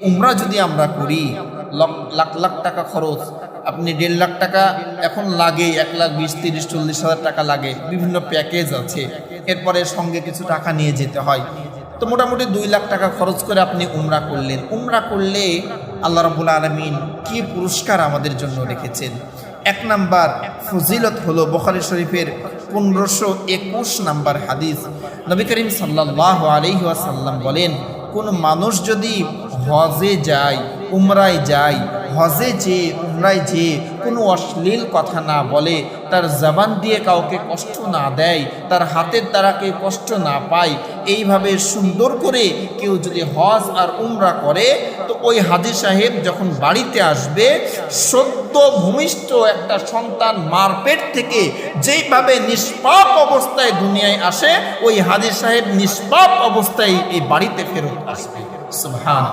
উমরা যদি আমরা করি, লাখ লাখ টাকা খরচ, আপনি 1.5 লাখ টাকা এখন লাগে, 1,20,000, 30,000, 40,000 টাকা লাগে, বিভিন্ন প্যাকেজ আছে, এরপরে সঙ্গে কিছু টাকা নিয়ে যেতে হয়। তো মোটামুটি 2 লাখ টাকা খরচ করে আপনি উমরা করলেন। উমরা করলে আল্লাহ রাব্বুল আলামিন কি পুরস্কার আমাদের জন্য রেখেছেন। 1 নাম্বার ফজিলত হলো বুখারী শরীফের 1521 নাম্বার হাদিস। নবী করিম সাল্লাল্লাহু আলাইহি ওয়াসাল্লাম বলেন, কোন মানুষ যদি হজে যায়, উমরায় যায়, হজে যেয়ে উমরায় যেয়ে কোনো অশ্লীল কথা না বলে, তার জবান দিয়ে কাউকে কষ্ট না দেয়, তার হাতের দ্বারা কেউ কষ্ট না পায়, এইভাবে সুন্দর করে কেউ যদি হজ আর উমরা করে, তো ওই হাজী সাহেব যখন বাড়িতে আসবে, সদ্য ভূমিষ্ঠ একটা সন্তান মার পেট থেকে যেইভাবে নিষ্পাপ অবস্থায় দুনিয়ায় আসে, ওই হাজী সাহেব নিষ্পাপ অবস্থায় এই বাড়িতে ফেরত আসবে। সুবহান।